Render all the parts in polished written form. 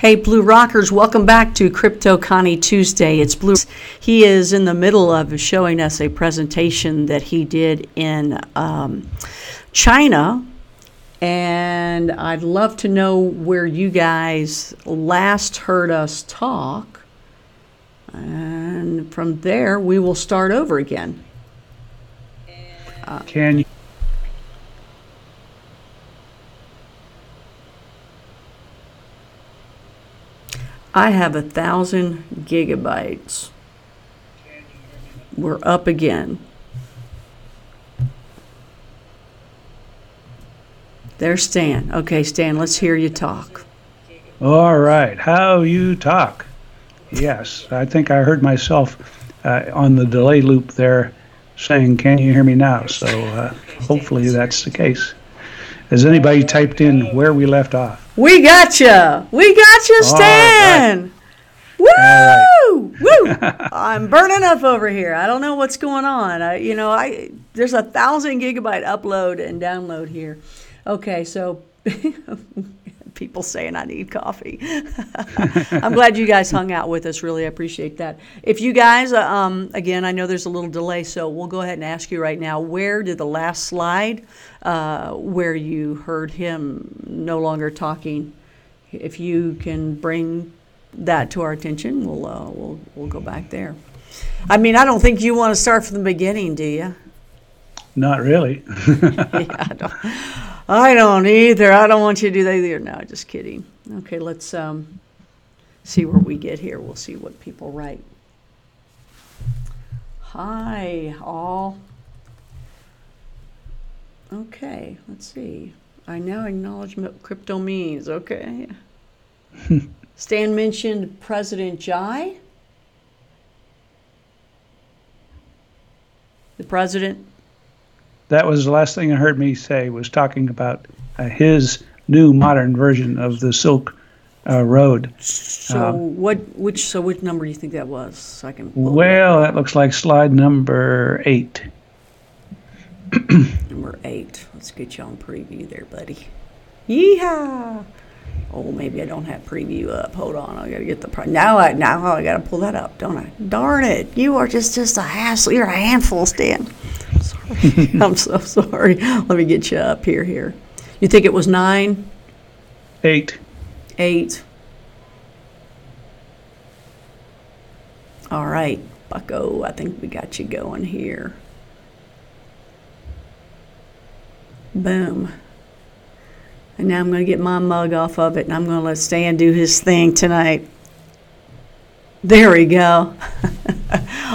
Hey, Blue Rockers, welcome back to CryptoConnie Tuesday. It's Blue. He is in the middle of showing us a presentation that he did in China, and I'd love to know where you guys last heard us talk, and from there we will start over again. Can you? I have 1,000 gigabytes. We're up again. There's Stan. Okay, Stan, let's hear you talk. All right. How you talk. Yes, I think I heard myself on the delay loop there saying, can you hear me now? So hopefully that's the case. Has anybody typed in where we left off? We got you. We got you, Stan. Woo! Right. Woo! I'm burning up over here. I don't know what's going on. There's 1,000 gigabyte upload and download here. Okay, so people saying I need coffee. I'm glad you guys hung out with us. Really appreciate that. If you guys, again, I know there's a little delay, so we'll go ahead and ask you right now, where did the last slide where you heard him no longer talking, if you can bring that to our attention, we'll go back there. I mean, I don't think you want to start from the beginning, do you? Not really. Yeah, I don't either. I don't want you to do that either. No, just kidding. Okay, let's see where we get here. We'll see what people write. Hi, all. Okay, let's see. I now acknowledge what crypto means. Okay. Stan mentioned President Jai. The president. That was the last thing I heard me say, was talking about his new modern version of the Silk Road. So which number do you think that was? So I can. Well, that looks like slide number 8. Number 8. Let's get you on preview there, buddy. Yeehaw! Oh, maybe I don't have preview up. Hold on, I gotta get the now I gotta pull that up, don't I? Darn it! You are just a hassle. You're a handful, Stan. Sorry, I'm so sorry. Let me get you up here. You think it was 9? 8. 8. All right, Bucko. I think we got you going here. Boom. And now I'm going to get my mug off of it, and I'm going to let Stan do his thing tonight. There we go.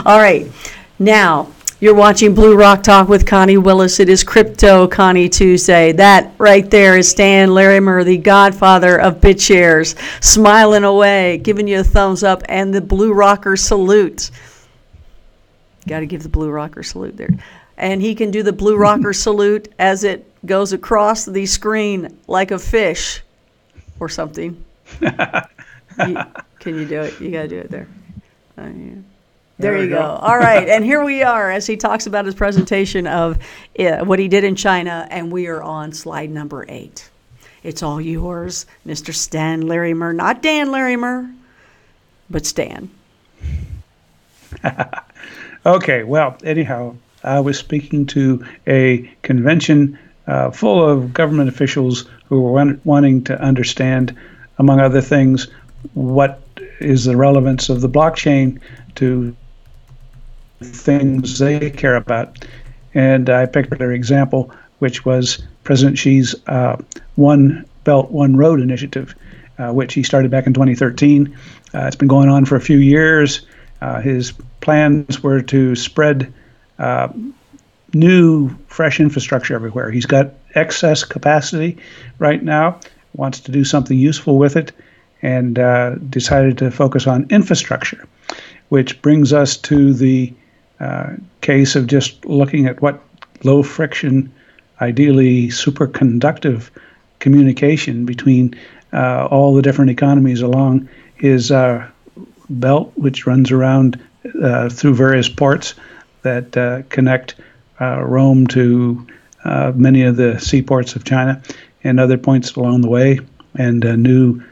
All right. Now, you're watching Blue Rock Talk with Connie Willis. It is CryptoConnie Tuesday. That right there is Stan Larimer, the godfather of BitShares, smiling away, giving you a thumbs up, and the Blue Rocker salute. Got to give the Blue Rocker salute there. And he can do the Blue Rocker salute as it goes across the screen like a fish or something. Can you do it? You got to do it there. Yeah. There you go. All right. And here we are as he talks about his presentation of what he did in China. And we are on slide number 8. It's all yours, Mr. Stan Larimer. Not Dan Larimer, but Stan. Okay. Well, anyhow, I was speaking to a convention full of government officials who were wanting to understand, among other things, what is the relevance of the blockchain to things they care about. And I picked their example, which was President Xi's One Belt, One Road initiative, which he started back in 2013. It's been going on for a few years. His plans were to spread new, fresh infrastructure everywhere. He's got excess capacity right now, wants to do something useful with it, and decided to focus on infrastructure, which brings us to the case of just looking at what low friction, ideally superconductive communication between all the different economies along his belt, which runs around through various ports that connect Rome to many of the seaports of China and other points along the way, and new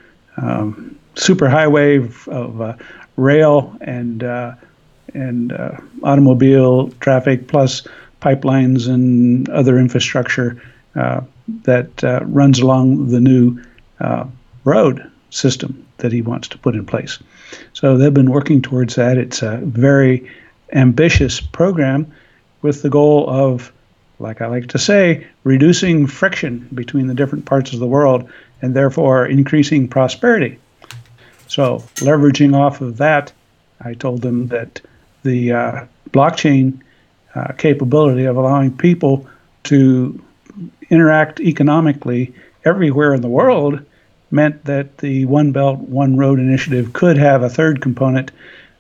superhighway of rail and automobile traffic, plus pipelines and other infrastructure that runs along the new road system that he wants to put in place. So they've been working towards that. It's a very ambitious program with the goal of, like I like to say, reducing friction between the different parts of the world and therefore increasing prosperity. So leveraging off of that, I told them that the blockchain capability of allowing people to interact economically everywhere in the world meant that the One Belt, One Road initiative could have a third component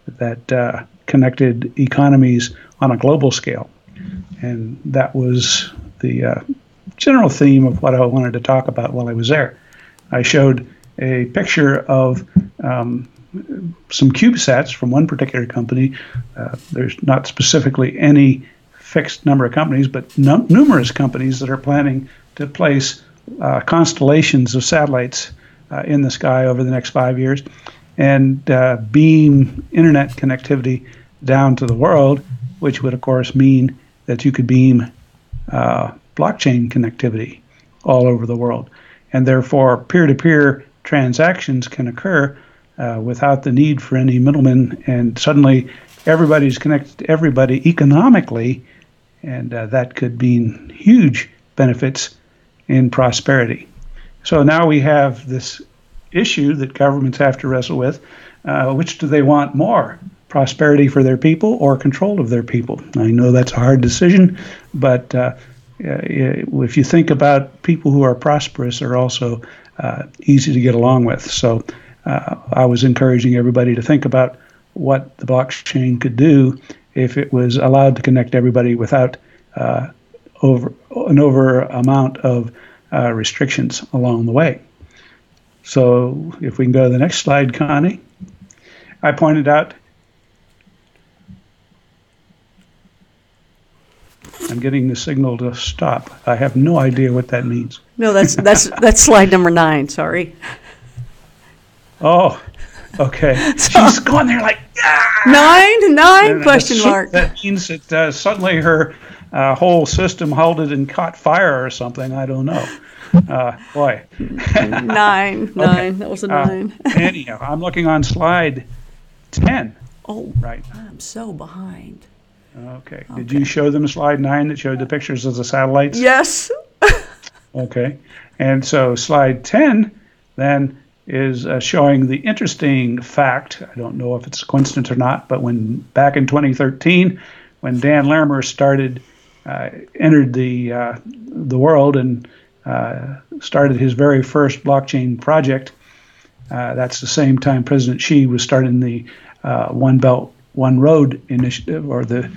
that connected economies on a global scale. And that was the general theme of what I wanted to talk about while I was there. I showed a picture of some CubeSats from one particular company. There's not specifically any fixed number of companies, but numerous companies that are planning to place constellations of satellites in the sky over the next 5 years and beam internet connectivity down to the world, which would, of course, mean that you could beam blockchain connectivity all over the world. And therefore, peer-to-peer transactions can occur without the need for any middlemen, and suddenly everybody's connected to everybody economically, and that could mean huge benefits in prosperity. So now we have this issue that governments have to wrestle with. Which do they want more? Prosperity for their people or control of their people? I know that's a hard decision, but if you think about people who are prosperous are also easy to get along with. So I was encouraging everybody to think about what the blockchain could do if it was allowed to connect everybody without over amount of restrictions along the way. So if we can go to the next slide, Connie. I pointed out, I'm getting the signal to stop. I have no idea what that means. No, that's slide number 9, sorry. Oh, okay. She's going there like, ah! 9 question mark. That means that suddenly her whole system halted and caught fire or something. I don't know. Boy. 9. Okay. That was a 9. Anyhow, I'm looking on slide 10. Oh, right. I'm so behind. Okay. Did you show them slide 9 that showed the pictures of the satellites? Yes. Okay. And so slide 10 then is showing the interesting fact. I don't know if it's a coincidence or not, but back in 2013, when Dan Larimer entered the world and started his very first blockchain project, that's the same time President Xi was starting the One Belt, One Road initiative, or the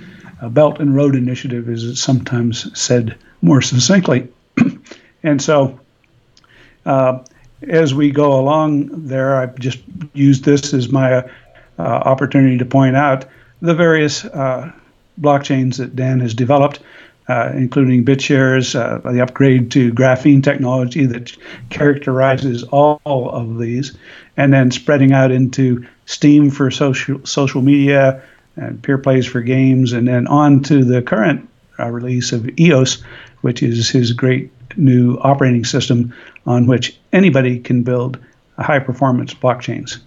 Belt and Road initiative, as it's sometimes said more succinctly. And so as we go along there, I've just used this as my opportunity to point out the various blockchains that Dan has developed, including BitShares, the upgrade to graphene technology that characterizes all of these, and then spreading out into Steam for social media and Peer Plays for games, and then on to the current release of EOS, which is his great new operating system on which anybody can build high-performance blockchains.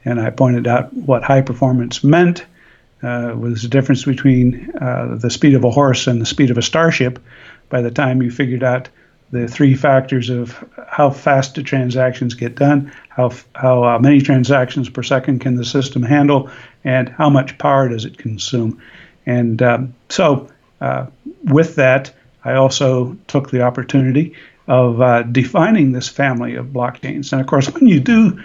And I pointed out what high performance meant. Was the difference between the speed of a horse and the speed of a starship. By the time you figured out the 3 factors of how fast do transactions get done, how many transactions per second can the system handle, and how much power does it consume. And so with that, I also took the opportunity of defining this family of blockchains. And of course, when you do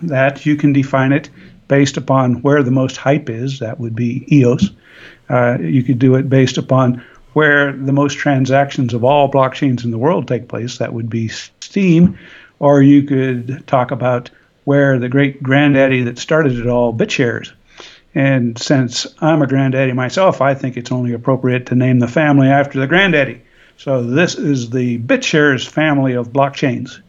that, you can define it based upon where the most hype is. That would be EOS. You could do it based upon where the most transactions of all blockchains in the world take place. That would be Steem. Or you could talk about where the great granddaddy that started it all, BitShares. And since I'm a granddaddy myself, I think it's only appropriate to name the family after the granddaddy. So this is the BitShares family of blockchains.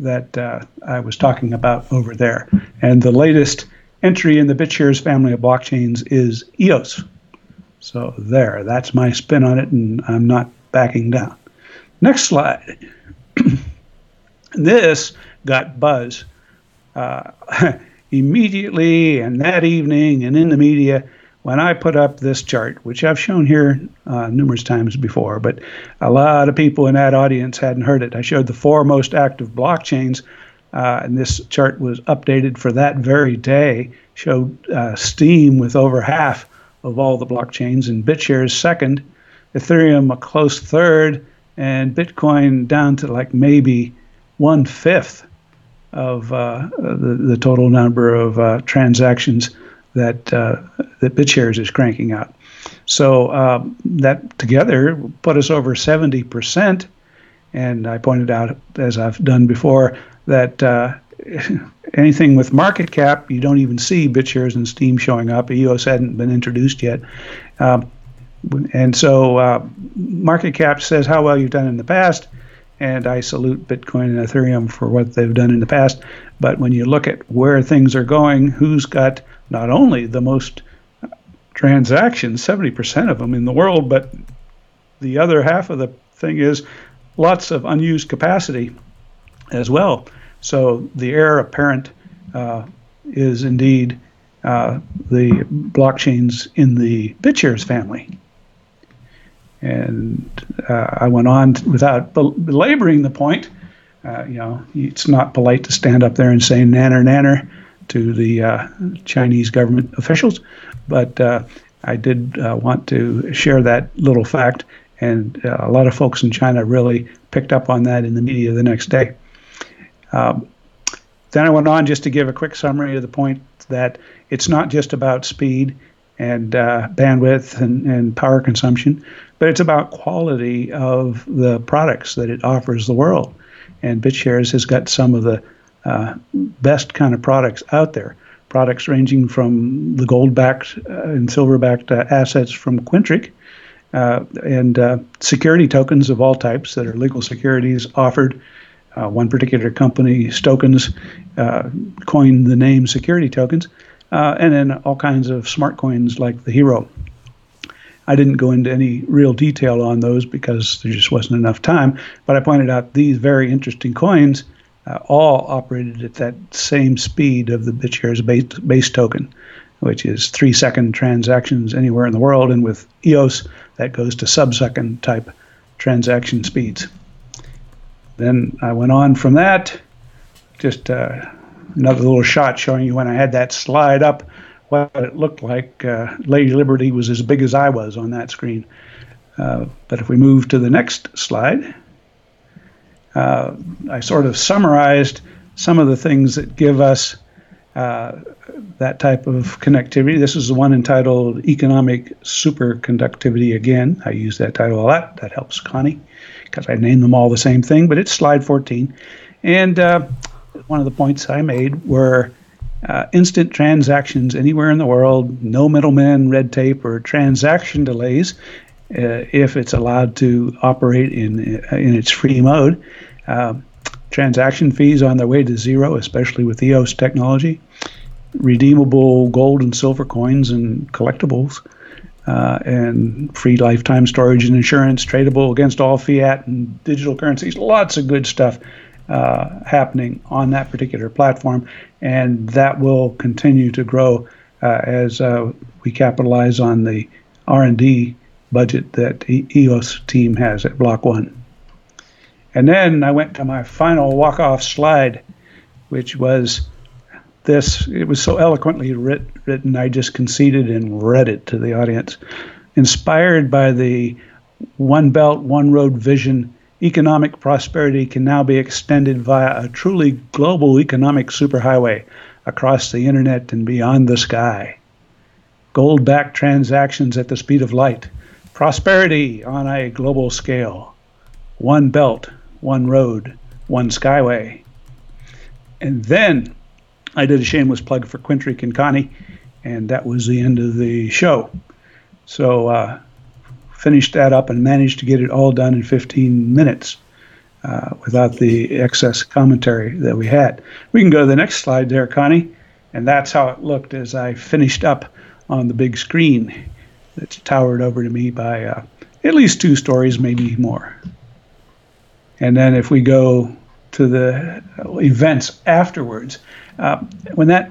that I was talking about over there. And the latest entry in the BitShares family of blockchains is EOS. So that's my spin on it, and I'm not backing down. Next slide. This got buzz immediately and that evening and in the media when I put up this chart, which I've shown here numerous times before, but a lot of people in that audience hadn't heard it. I showed the 4 most active blockchains, and this chart was updated for that very day, showed Steem with over half of all the blockchains, and BitShares second, Ethereum a close third, and Bitcoin down to like maybe 1/5 of the total number of transactions that BitShares is cranking out. So that together put us over 70%. And I pointed out, as I've done before, that anything with market cap, you don't even see BitShares and Steem showing up. EOS hadn't been introduced yet. And so market cap says how well you've done in the past. And I salute Bitcoin and Ethereum for what they've done in the past. But when you look at where things are going, who's got not only the most transactions, 70% of them in the world, but the other half of the thing is lots of unused capacity as well. So the heir apparent is indeed the blockchains in the BitShares family. And I went on without belaboring the point. It's not polite to stand up there and say nanner nanner to the Chinese government officials, but I did want to share that little fact, and a lot of folks in China really picked up on that in the media the next day. Then I went on just to give a quick summary of the point that it's not just about speed and bandwidth and power consumption, but it's about quality of the products that it offers the world. And BitShares has got some of the best kind of products out there. Products ranging from the gold-backed and silver-backed assets from Quintric and security tokens of all types that are legal securities offered. One particular company, Stokens, coined the name security tokens, and then all kinds of smart coins like the Hero. I didn't go into any real detail on those because there just wasn't enough time, but I pointed out these very interesting coins all operated at that same speed of the BitShares base token, which is 3-second transactions anywhere in the world, and with EOS, that goes to sub-second type transaction speeds. Then I went on from that, just another little shot showing you when I had that slide up, what it looked like. Lady Liberty was as big as I was on that screen. But if we move to the next slide, I sort of summarized some of the things that give us that type of connectivity. This is the one entitled Economic Superconductivity. Again, I use that title a lot. That helps Connie because I named them all the same thing, but it's slide 14. And one of the points I made were instant transactions anywhere in the world, no middlemen, red tape, or transaction delays if it's allowed to operate in its free mode. Transaction fees on their way to zero, especially with EOS technology. Redeemable gold and silver coins and collectibles, and free lifetime storage and insurance, tradable against all fiat and digital currencies. Lots of good stuff happening on that particular platform, and that will continue to grow as we capitalize on the R&D budget that EOS team has at Block 1. And then I went to my final walk-off slide, which was this. It was so eloquently written, I just conceded and read it to the audience. Inspired by the One Belt, One Road vision, economic prosperity can now be extended via a truly global economic superhighway across the internet and beyond the sky. Gold-backed transactions at the speed of light. Prosperity on a global scale. One belt, one road, one skyway. And then I did a shameless plug for Quintric and Connie, and that was the end of the show. So finished that up and managed to get it all done in 15 minutes. without the excess commentary that we had. We can go to the next slide there, Connie, and that's how it looked as I finished up on the big screen that's towered over to me by at least 2 stories, maybe more. And then if we go to the events afterwards, when that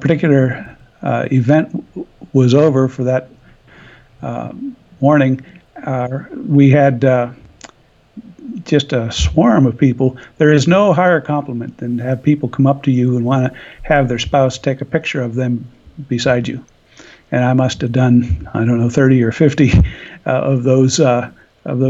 particular event was over for that morning, we had just a swarm of people. There is no higher compliment than to have people come up to you and want to have their spouse take a picture of them beside you. And I must have done, I don't know, 30 or 50 of those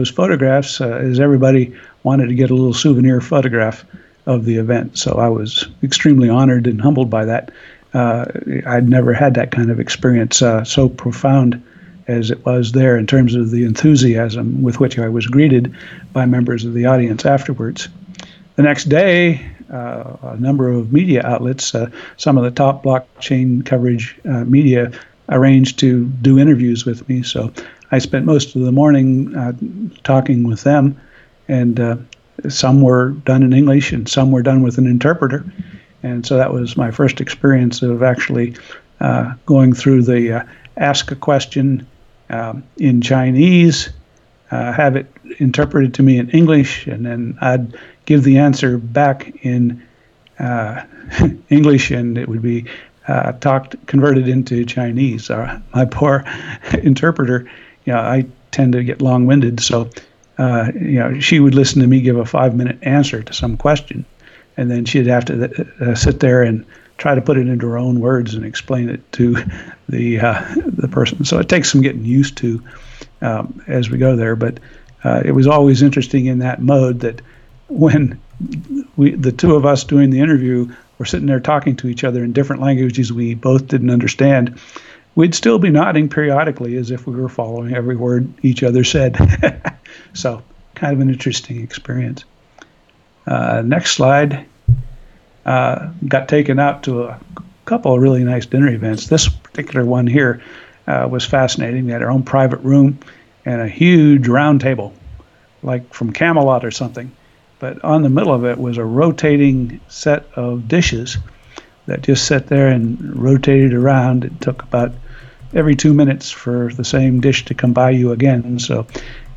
photographs, as everybody wanted to get a little souvenir photograph of the event. So I was extremely honored and humbled by that. I'd never had that kind of experience so profound as it was there in terms of the enthusiasm with which I was greeted by members of the audience afterwards. The next day, a number of media outlets, some of the top blockchain coverage media, arranged to do interviews with me. So I spent most of the morning talking with them, and some were done in English and some were done with an interpreter. And so that was my first experience of actually going through the ask a question in Chinese, have it interpreted to me in English, and then I'd give the answer back in English, and it would be converted into Chinese. My poor interpreter, I tend to get long-winded, so she would listen to me give a 5-minute answer to some question, and then she'd have to sit there and try to put it into her own words and explain it to the person. So it takes some getting used to as we go there. But it was always interesting in that mode that when the two of us doing the interview were sitting there talking to each other in different languages we both didn't understand, we'd still be nodding periodically as if we were following every word each other said. So kind of an interesting experience. Next slide. Got taken out to a couple of really nice dinner events. This particular one here was fascinating. We had our own private room and a huge round table, like from Camelot or something. But on the middle of it was a rotating set of dishes that just sat there and rotated around. It took about every 2 minutes for the same dish to come by you again. So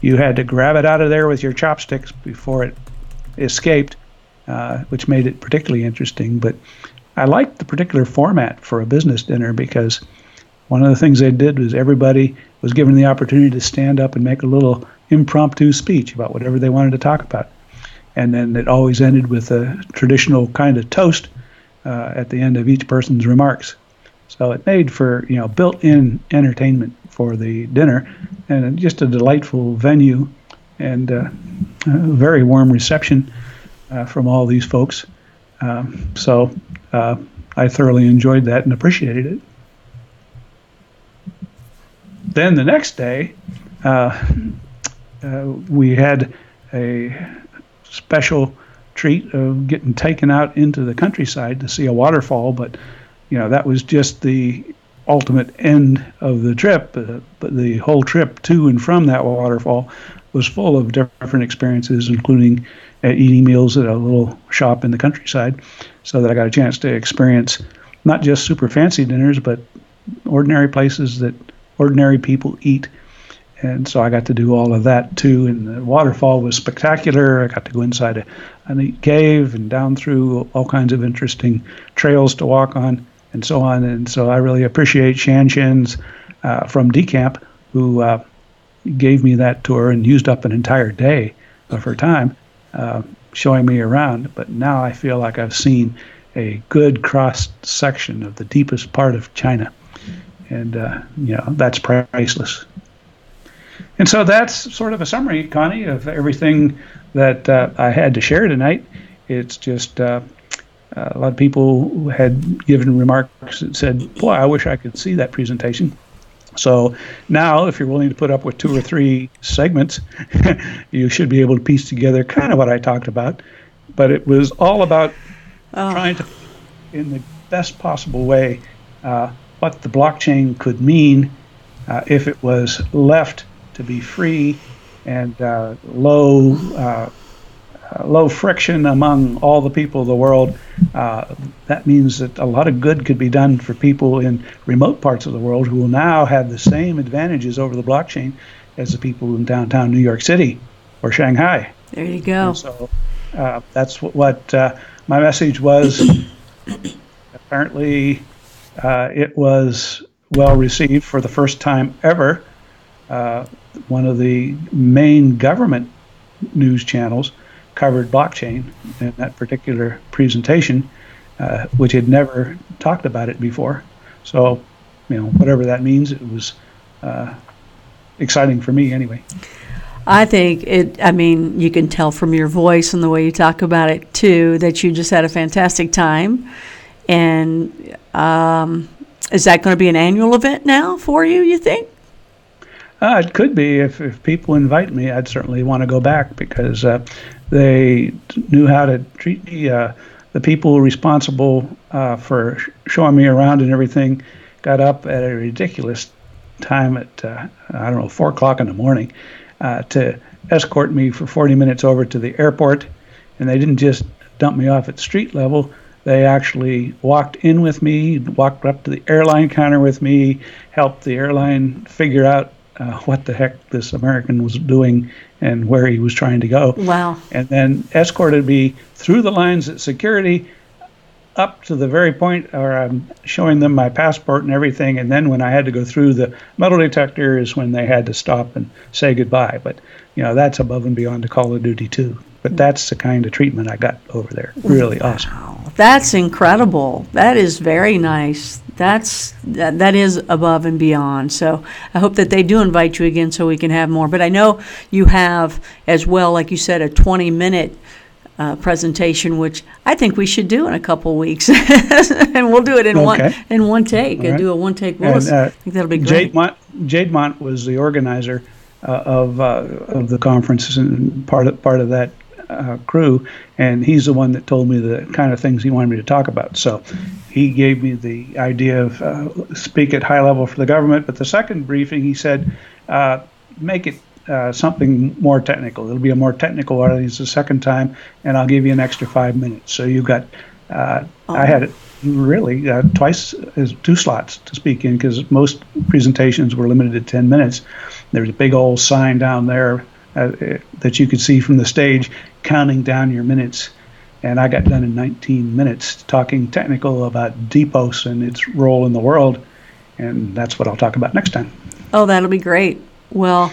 you had to grab it out of there with your chopsticks before it escaped, which made it particularly interesting. But I liked the particular format for a business dinner because one of the things they did was everybody was given the opportunity to stand up and make a little impromptu speech about whatever they wanted to talk about. And then it always ended with a traditional kind of toast at the end of each person's remarks. So it made for built-in entertainment for the dinner, and just a delightful venue, and a very warm reception from all these folks. So I thoroughly enjoyed that and appreciated it. Then the next day, we had a special treat of getting taken out into the countryside to see a waterfall, but that was just the ultimate end of the trip. But the whole trip to and from that waterfall was full of different experiences, including eating meals at a little shop in the countryside, so that I got a chance to experience not just super fancy dinners, but ordinary places that ordinary people eat. And so I got to do all of that too. And the waterfall was spectacular. I got to go inside a neat cave and down through all kinds of interesting trails to walk on and so on. And so I really appreciate Shan Shen's from Decamp, who gave me that tour and used up an entire day of her time showing me around. But now I feel like I've seen a good cross section of the deepest part of China. And, that's priceless. And so that's sort of a summary, Connie, of everything that I had to share tonight. It's just a lot of people had given remarks that said, boy, I wish I could see that presentation. So now, if you're willing to put up with 2 or 3 segments, you should be able to piece together kind of what I talked about. But it was all about trying to, in the best possible way, what the blockchain could mean if it was left to be free and low low friction among all the people of the world. That means that a lot of good could be done for people in remote parts of the world who will now have the same advantages over the blockchain as the people in downtown New York City or Shanghai. There you go. And so that's what my message was. Apparently, it was well received for the first time ever. One of the main government news channels covered blockchain in that particular presentation, which had never talked about it before. So, whatever that means, it was exciting for me anyway. I think you can tell from your voice and the way you talk about it too, that you just had a fantastic time. And is that going to be an annual event now for you, you think? It could be. If people invite me, I'd certainly want to go back, because they knew how to treat me. The people responsible for showing me around and everything got up at a ridiculous time at, 4 o'clock in the morning to escort me for 40 minutes over to the airport. And they didn't just dump me off at street level. They actually walked in with me, walked up to the airline counter with me, helped the airline figure out what the heck this American was doing and where he was trying to go. Wow. And then escorted me through the lines at security up to the very point where I'm showing them my passport and everything. And then when I had to go through the metal detector is when they had to stop and say goodbye. But, that's above and beyond the Call of Duty too. But that's the kind of treatment I got over there. Really awesome. Wow. That's incredible. That is very nice. That is above and beyond. So I hope that they do invite you again so we can have more. But I know you have as well, like you said, a 20-minute presentation, which I think we should do in a couple weeks, and we'll do it in one take. Right. Do a one-take Willis. I think that'll be great. Jade Mont was the organizer of the conference and part of that crew, and he's the one that told me the kind of things he wanted me to talk about. So he gave me the idea of speak at high level for the government. But the second briefing, he said, make it something more technical. It'll be a more technical audience the second time, and I'll give you an extra 5 minutes. So you've got, I had it really twice as 2 slots to speak in, because most presentations were limited to 10 minutes. There's a big old sign down there that you could see from the stage counting down your minutes. And I got done in 19 minutes talking technical about Deepos and its role in the world. And that's what I'll talk about next time. Oh, that'll be great. Well,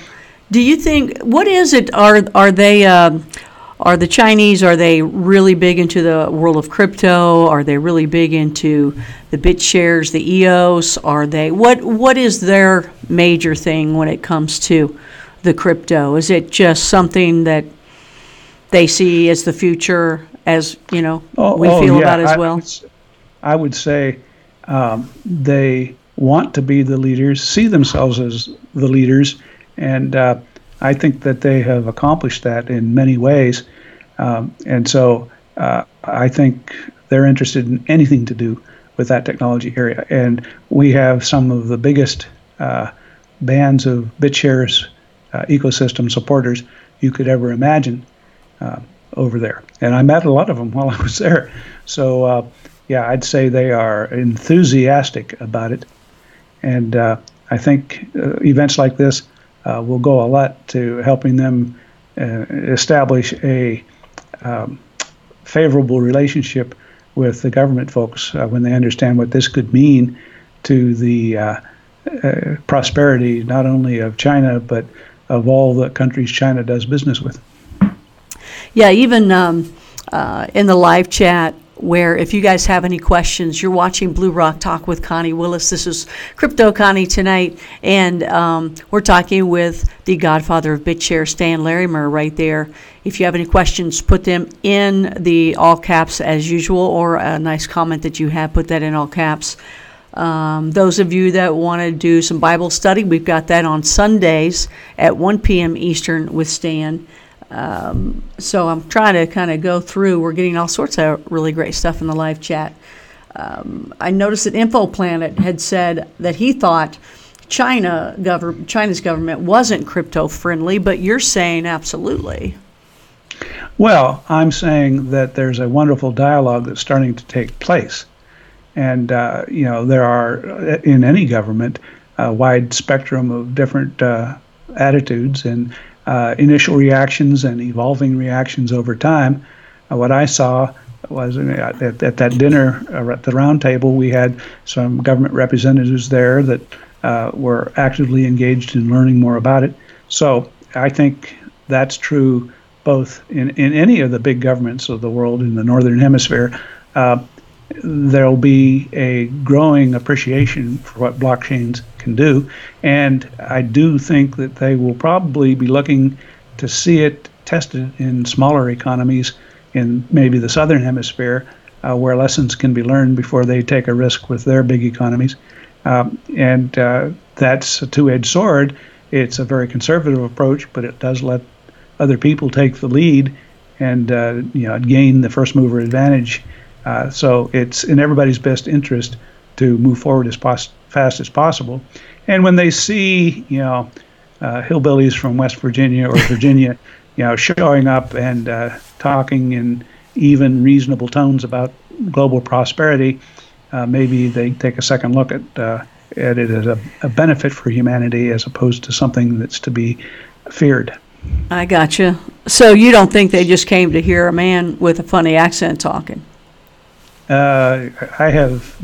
do you think, what is it, are the Chinese, are they really big into the world of crypto? Are they really big into the BitShares, the EOS? Are they, what is their major thing when it comes to the crypto? Is it just something that they see as the future, as, we feel about as well? I would say they want to be the leaders, see themselves as the leaders, and I think that they have accomplished that in many ways. And so I think they're interested in anything to do with that technology area. And we have some of the biggest bands of BitShares ecosystem supporters you could ever imagine over there. And I met a lot of them while I was there. So, I'd say they are enthusiastic about it. And I think events like this will go a lot to helping them establish a favorable relationship with the government folks when they understand what this could mean to the prosperity not only of China, but of all the countries China does business with. Yeah, even in the live chat, where if you guys have any questions, you're watching Blue Rock Talk with Connie Willis. This is Crypto Connie tonight, and we're talking with the godfather of BitShares, Stan Larimer, right there. If you have any questions, put them in the all caps as usual, or a nice comment that you have, put that in all caps. Those of you that want to do some Bible study, we've got that on Sundays at 1 p.m. Eastern with Stan. So I'm trying to kind of go through. We're getting all sorts of really great stuff in the live chat. I noticed that InfoPlanet had said that he thought China's government wasn't crypto friendly, but you're saying absolutely. Well, I'm saying that there's a wonderful dialogue that's starting to take place. And, there are, in any government, a wide spectrum of different attitudes and initial reactions and evolving reactions over time. What I saw was at that dinner at the round table, we had some government representatives there that were actively engaged in learning more about it. So I think that's true both in any of the big governments of the world in the Northern Hemisphere. There'll be a growing appreciation for what blockchains can do. And I do think that they will probably be looking to see it tested in smaller economies in maybe the Southern Hemisphere, where lessons can be learned before they take a risk with their big economies. And that's a two-edged sword. It's a very conservative approach, but it does let other people take the lead and gain the first mover advantage. So it's in everybody's best interest to move forward as fast as possible. And when they see hillbillies from West Virginia or Virginia showing up and talking in even reasonable tones about global prosperity, maybe they take a second look at it as a benefit for humanity as opposed to something that's to be feared. I gotcha. So you don't think they just came to hear a man with a funny accent talking? I have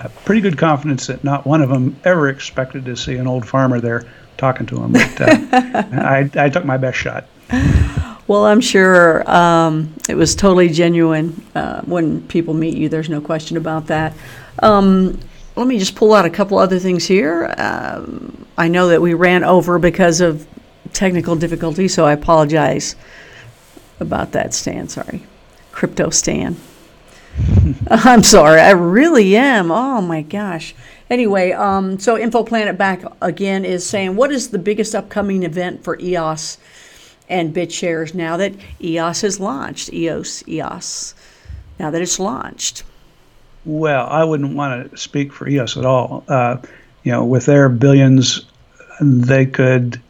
a pretty good confidence that not one of them ever expected to see an old farmer there talking to them. But I took my best shot. Well, I'm sure it was totally genuine when people meet you. There's no question about that. Let me just pull out a couple other things here. I know that we ran over because of technical difficulty, so I apologize about that, Stan. Sorry. Crypto Stan. I'm sorry. I really am. Oh, my gosh. Anyway, so InfoPlanet back again is saying, what is the biggest upcoming event for EOS and BitShares now that EOS has launched? EOS, now that it's launched. Well, I wouldn't want to speak for EOS at all. With their billions, they could,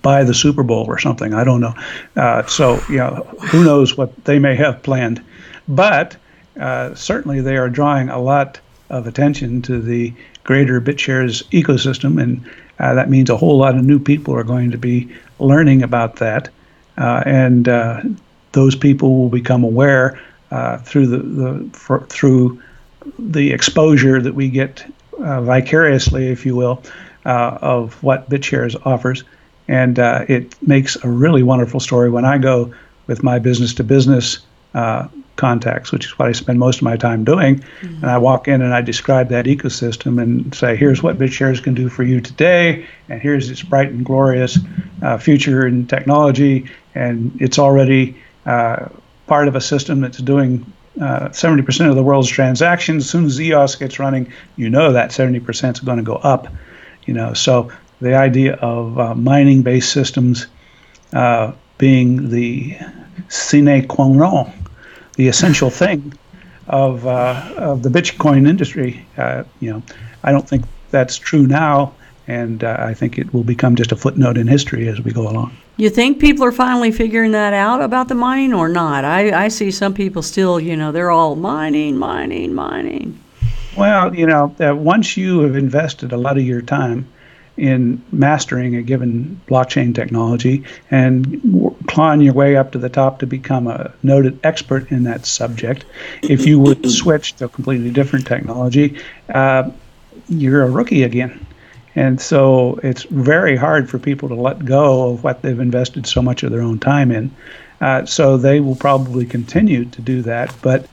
buy the Super Bowl or something. I don't know. So who knows what they may have planned. But certainly they are drawing a lot of attention to the greater BitShares ecosystem, and that means a whole lot of new people are going to be learning about that, and those people will become aware through the exposure that we get vicariously, if you will, of what BitShares offers, and it makes a really wonderful story when I go with my business-to-business contacts, which is what I spend most of my time doing. Mm-hmm. And I walk in and I describe that ecosystem and say, here's what BitShares can do for you today, and here's its bright and glorious future in technology, and it's already part of a system that's doing 70% of the world's transactions. As soon as EOS gets running, that 70% is going to go up. So the idea of mining-based systems being the sine qua non, the essential thing of the Bitcoin industry. I don't think that's true now, and I think it will become just a footnote in history as we go along. You think people are finally figuring that out about the mining or not? I see some people still, they're all mining. Well, once you have invested a lot of your time in mastering a given blockchain technology and clawing your way up to the top to become a noted expert in that subject, if you would switch to a completely different technology, you're a rookie again. And so it's very hard for people to let go of what they've invested so much of their own time in. So they will probably continue to do that, but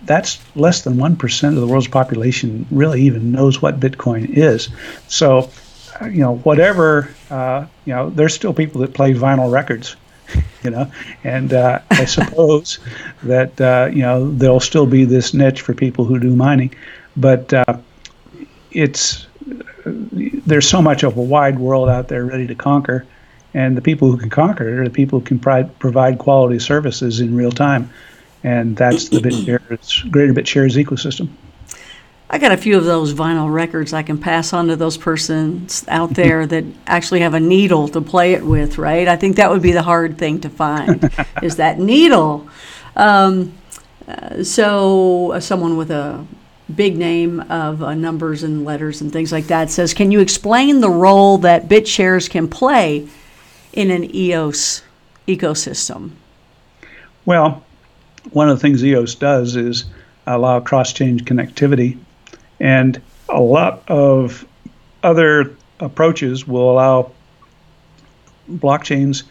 that's less than 1% of the world's population really even knows what Bitcoin is. So whatever, there's still people that play vinyl records, and I suppose that, there'll still be this niche for people who do mining, but there's so much of a wide world out there ready to conquer, and the people who can conquer it are the people who can provide quality services in real time, and that's the greater BitShares ecosystem. I got a few of those vinyl records I can pass on to those persons out there that actually have a needle to play it with, right? I think that would be the hard thing to find, is that needle. So someone with a big name of numbers and letters and things like that says, can you explain the role that BitShares can play in an EOS ecosystem? Well, one of the things EOS does is allow cross-chain connectivity, and a lot of other approaches will allow blockchains,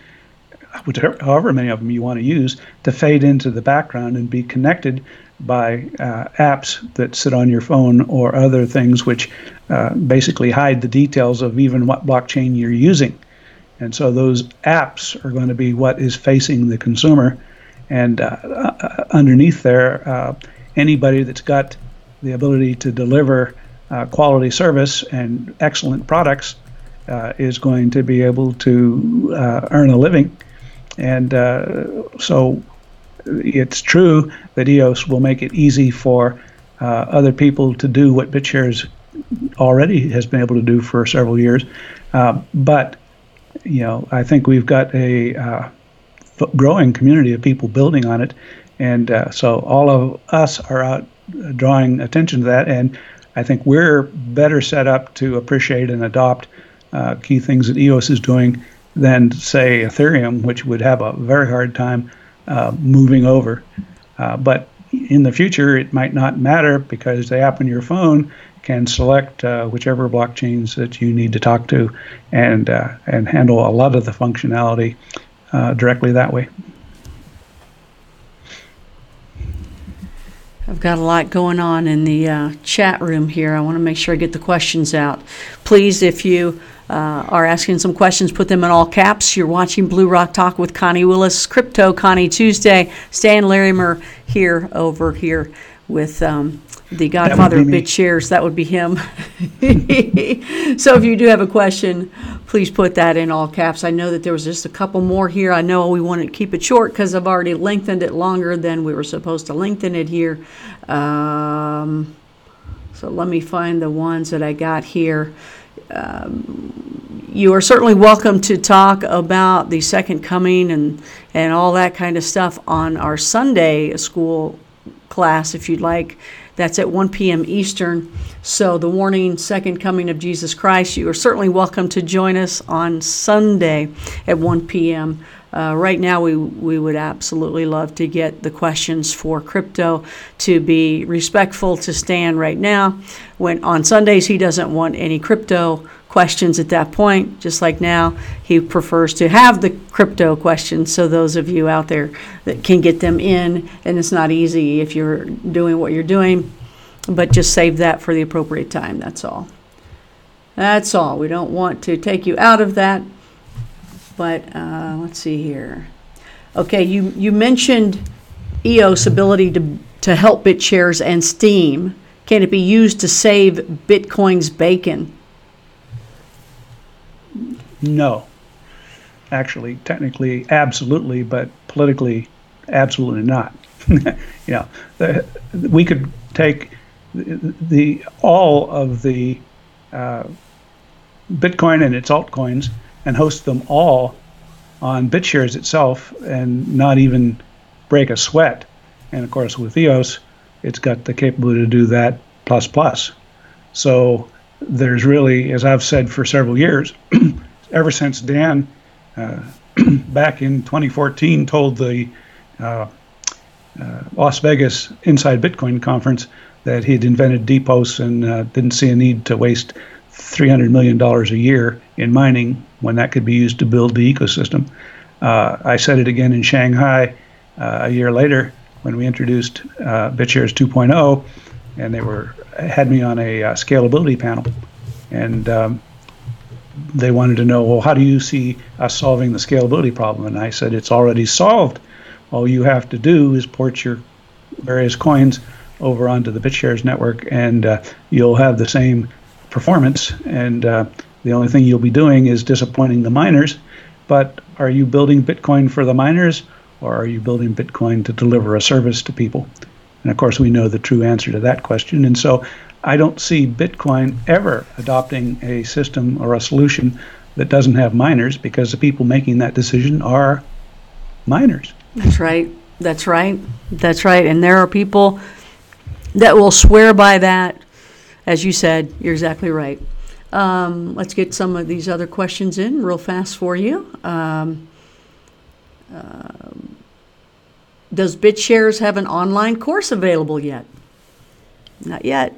however many of them you want to use, to fade into the background and be connected by apps that sit on your phone or other things which basically hide the details of even what blockchain you're using. And so those apps are going to be what is facing the consumer. And underneath there, anybody that's got the ability to deliver quality service and excellent products is going to be able to earn a living. And so it's true that EOS will make it easy for other people to do what BitShares already has been able to do for several years. But I think we've got a growing community of people building on it, and so all of us are out drawing attention to that, and I think we're better set up to appreciate and adopt key things that EOS is doing than, say, Ethereum, which would have a very hard time moving over. But in the future, it might not matter, because the app on your phone can select whichever blockchains that you need to talk to, and handle a lot of the functionality directly that way. I've got a lot going on in the chat room here. I want to make sure I get the questions out. Please, if you are asking some questions, put them in all caps. You're watching Blue Rock Talk with Connie Willis, Crypto Connie Tuesday. Stan Larimer here, over here with the GodFather of BitShares. That would be him. So if you do have a question, please put that in all caps. I know that there was just a couple more here. I know we want to keep it short because I've already lengthened it longer than we were supposed to lengthen it here. So let me find the ones that I got here. You are certainly welcome to talk about the second coming and all that kind of stuff on our Sunday school class, if you'd like. That's at 1 p.m. Eastern. So the warning, second coming of Jesus Christ, you are certainly welcome to join us on Sunday at 1 p.m. Right now, we would absolutely love to get the questions for crypto. To be respectful to Stan right now, when on Sundays he doesn't want any crypto questions at that point, just like now he prefers to have the crypto questions, so those of you out there that can get them in, and it's not easy if you're doing what you're doing, but just save that for the appropriate time. That's all. We don't want to take you out of that, but let's see here. Okay, you mentioned EOS ability to help BitShares and Steem. Can it be used to save Bitcoin's bacon? No. Actually, technically, absolutely, but politically, absolutely not. We could take all of the Bitcoin and its altcoins and host them all on BitShares itself and not even break a sweat. And of course, with EOS, it's got the capability to do that plus. So there's really, as I've said for several years, ever since Dan back in 2014 told the Las Vegas Inside Bitcoin conference that he'd invented depots and didn't see a need to waste $300 million a year in mining when that could be used to build the ecosystem. I said it again in Shanghai a year later when we introduced BitShares 2.0, and they had me on a scalability panel, and they wanted to know, well, how do you see us solving the scalability problem? And I said, it's already solved. All you have to do is port your various coins over onto the BitShares network, and you'll have the same performance. And the only thing you'll be doing is disappointing the miners. But are you building Bitcoin for the miners, or are you building Bitcoin to deliver a service to people? And of course, we know the true answer to that question. And so I don't see Bitcoin ever adopting a system or a solution that doesn't have miners, because the people making that decision are miners. That's right. That's right. That's right. And there are people that will swear by that. As you said, you're exactly right. Let's get some of these other questions in real fast for you. Does BitShares have an online course available yet? Not yet.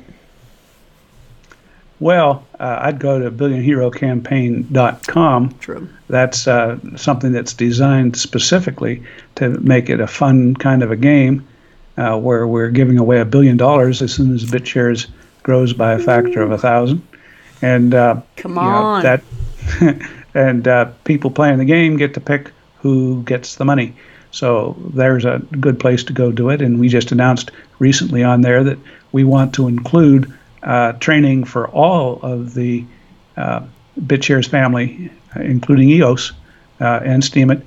Well, I'd go to billionherocampaign.com. True. That's something that's designed specifically to make it a fun kind of a game, where we're giving away $1 billion as soon as BitShares grows by a factor of 1,000. And come on, that and people playing the game get to pick who gets the money. So there's a good place to go do it. And we just announced recently on there that we want to include training for all of the BitShares family, including EOS and Steemit,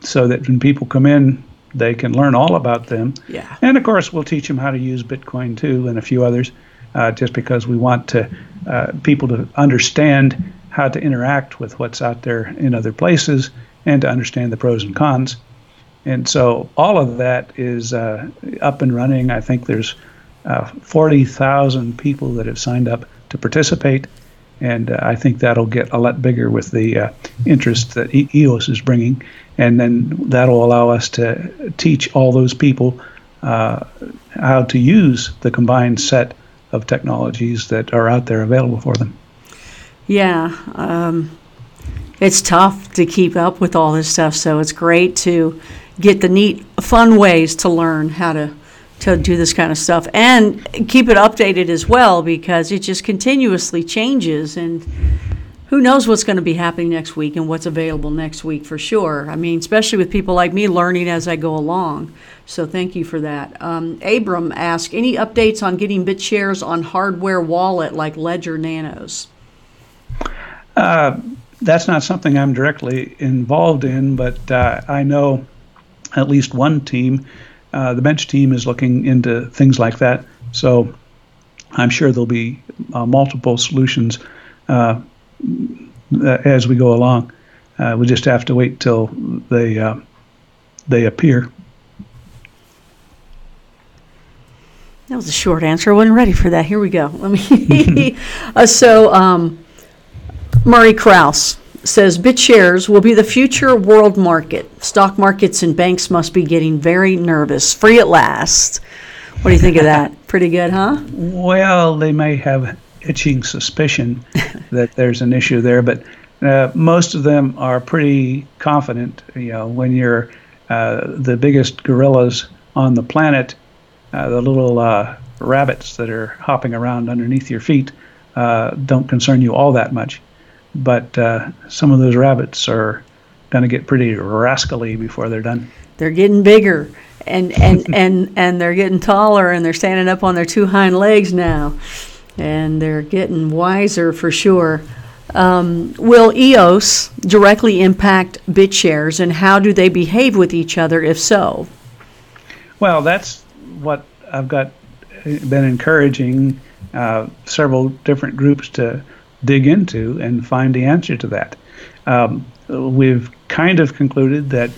so that when people come in, they can learn all about them. Yeah. And of course, we'll teach them how to use Bitcoin too, and a few others, just because we want to people to understand how to interact with what's out there in other places and to understand the pros and cons. And so all of that is up and running. I think there's 40,000 people that have signed up to participate, and I think that'll get a lot bigger with the interest that EOS is bringing, and then that'll allow us to teach all those people how to use the combined set of technologies that are out there available for them. Yeah, it's tough to keep up with all this stuff, so it's great to get the neat, fun ways to learn how to do this kind of stuff and keep it updated as well, because it just continuously changes, and who knows what's going to be happening next week and what's available next week for sure. I mean, especially with people like me learning as I go along. So thank you for that. Abram asked, any updates on getting BitShares on hardware wallet like Ledger Nanos? That's not something I'm directly involved in, but I know at least one team, the bench team, is looking into things like that. So I'm sure there'll be multiple solutions as we go along. We just have to wait till they appear. That was a short answer. I wasn't ready for that. Here we go. Let me. Murray Krause says BitShares will be the future world market. Stock markets and banks must be getting very nervous. Free at last. What do you think of that? Pretty good, huh? Well, they may have itching suspicion that there's an issue there, but most of them are pretty confident. You know, when you're the biggest gorillas on the planet, the little rabbits that are hopping around underneath your feet don't concern you all that much. But some of those rabbits are going to get pretty rascally before they're done. They're getting bigger, and they're getting taller, and they're standing up on their two hind legs now, and they're getting wiser for sure. Will EOS directly impact BitShares, and how do they behave with each other, if so? Well, that's what I've been encouraging several different groups to dig into and find the answer to that. We've kind of concluded that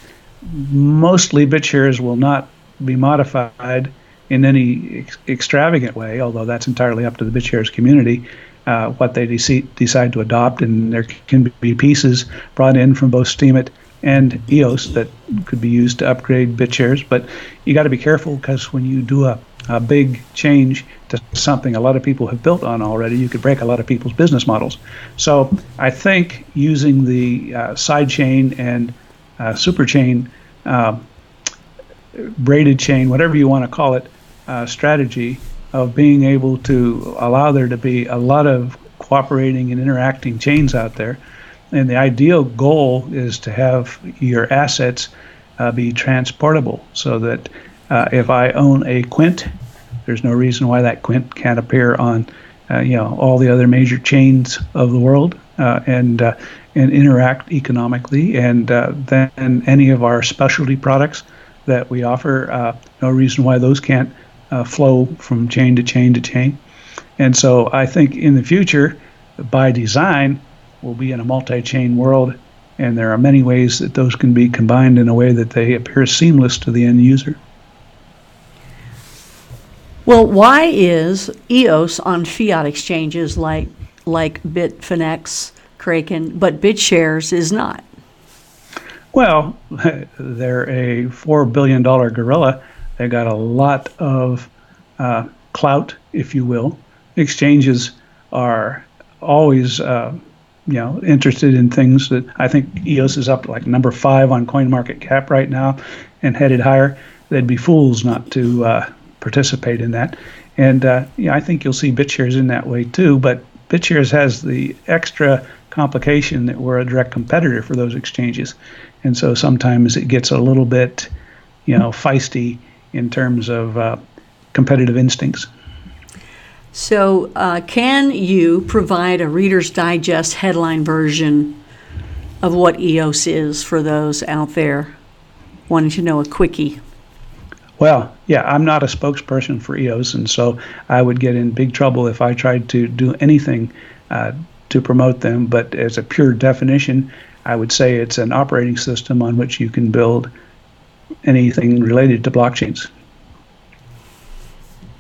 mostly BitShares will not be modified in any extravagant way, although that's entirely up to the BitShares community, what they decide to adopt, and there can be pieces brought in from both Steemit and EOS that could be used to upgrade BitShares. But you got to be careful, because when you do a big change to something a lot of people have built on already, you could break a lot of people's business models. So I think using the sidechain and superchain, braided chain, whatever you want to call it, strategy of being able to allow there to be a lot of cooperating and interacting chains out there. And the ideal goal is to have your assets be transportable, so that if I own a quint, there's no reason why that quint can't appear on all the other major chains of the world and interact economically. And then any of our specialty products that we offer, no reason why those can't flow from chain to chain to chain. And so I think in the future, by design, we'll be in a multi-chain world, and there are many ways that those can be combined in a way that they appear seamless to the end user. Well, why is EOS on fiat exchanges like Bitfinex, Kraken, but BitShares is not? Well, they're a $4 billion gorilla. They got a lot of clout, if you will. Exchanges are always, interested in things that I think EOS is up like number 5 on CoinMarketCap right now and headed higher. They'd be fools not to participate in that. And I think you'll see BitShares in that way too. But BitShares has the extra complication that we're a direct competitor for those exchanges. And so sometimes it gets a little bit, feisty in terms of competitive instincts. So can you provide a Reader's Digest headline version of what EOS is for those out there wanting to know a quickie? Well, yeah, I'm not a spokesperson for EOS, and so I would get in big trouble if I tried to do anything to promote them. But as a pure definition, I would say it's an operating system on which you can build anything related to blockchains.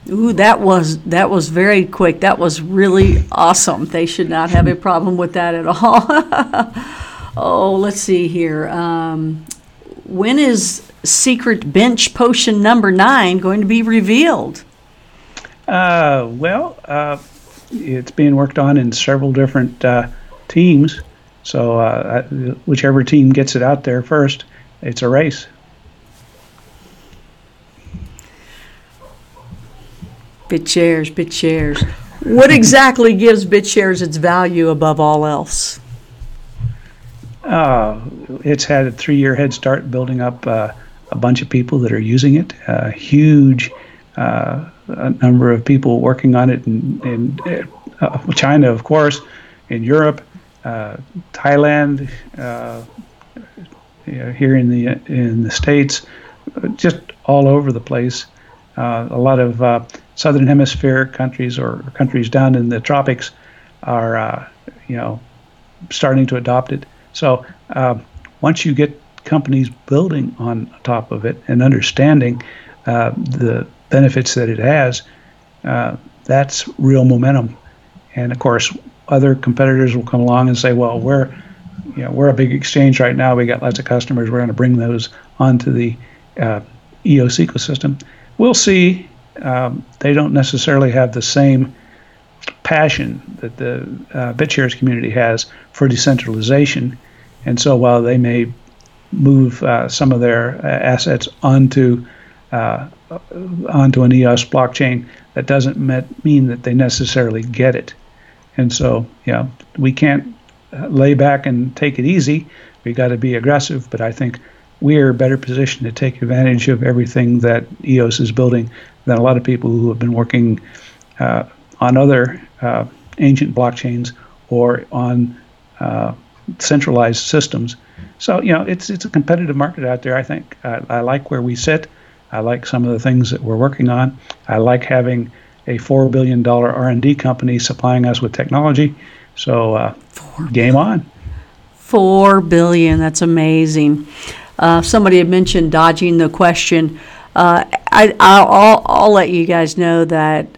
Ooh, that was very quick. That was really awesome. They should not have a problem with that at all. Oh, let's see here. When is secret bench potion number 9 going to be revealed? It's being worked on in several different teams. So whichever team gets it out there first, it's a race. BitShares. What exactly gives BitShares its value above all else? It's had a 3-year head start building up a bunch of people that are using it. A huge number of people working on it in China, of course, in Europe, Thailand, here in the States, just all over the place. A lot of Southern Hemisphere countries or countries down in the tropics are, starting to adopt it. So once you get companies building on top of it and understanding the benefits that it has, that's real momentum. And of course, other competitors will come along and say, "Well, we're a big exchange right now. We got lots of customers. We're going to bring those onto the EOS ecosystem." We'll see. They don't necessarily have the same passion that the BitShares community has for decentralization, and so while they may move some of their assets onto an EOS blockchain, that doesn't mean that they necessarily get it. And so, we can't lay back and take it easy. We got to be aggressive, but I think we're better positioned to take advantage of everything that EOS is building than a lot of people who have been working on other ancient blockchains or on centralized systems. So, it's a competitive market out there, I think. I like where we sit. I like some of the things that we're working on. I like having a $4 billion R&D company supplying us with technology. So, game on. $4 billion, that's amazing. Somebody had mentioned dodging the question. I'll let you guys know that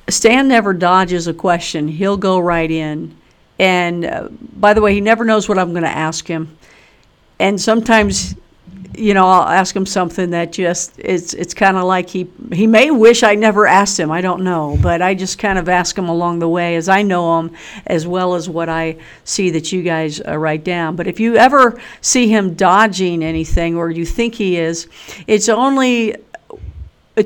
Stan never dodges a question. He'll go right in. And by the way, he never knows what I'm going to ask him. And sometimes, I'll ask him something that just it's kind of like he may wish I never asked him. I don't know, but I just kind of ask him along the way as I know him, as well as what I see that you guys write down. But if you ever see him dodging anything, or you think he is, it's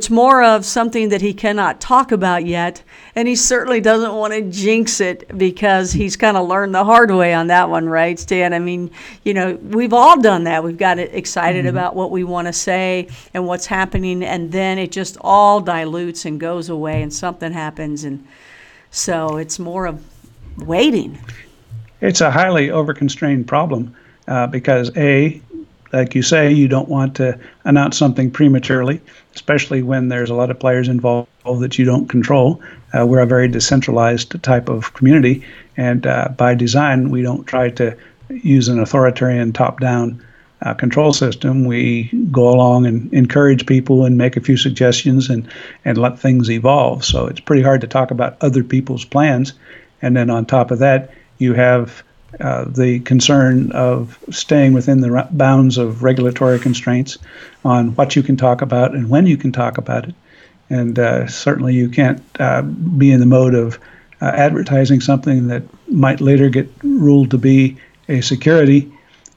more of something that he cannot talk about yet, and he certainly doesn't want to jinx it because he's kind of learned the hard way on that one, right, Stan? I mean, we've all done that. We've got excited about what we want to say and what's happening, and then it just all dilutes and goes away, and something happens, and so it's more of waiting. It's a highly overconstrained problem because like you say, you don't want to announce something prematurely, especially when there's a lot of players involved that you don't control. We're a very decentralized type of community, and by design, we don't try to use an authoritarian top-down control system. We go along and encourage people and make a few suggestions and let things evolve. So it's pretty hard to talk about other people's plans. And then on top of that, you have the concern of staying within the bounds of regulatory constraints on what you can talk about and when you can talk about it. And certainly you can't be in the mode of advertising something that might later get ruled to be a security.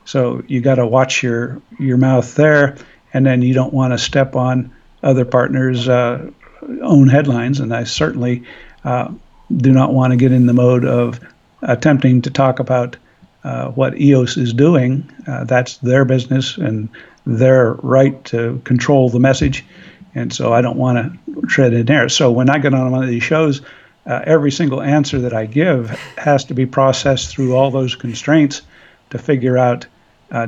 So you got to watch your mouth there, and then you don't want to step on other partners' own headlines. And I certainly do not want to get in the mode of attempting to talk about what EOS is doing. That's their business and their right to control the message. And so I don't want to tread in there. So when I get on one of these shows, every single answer that I give has to be processed through all those constraints to figure out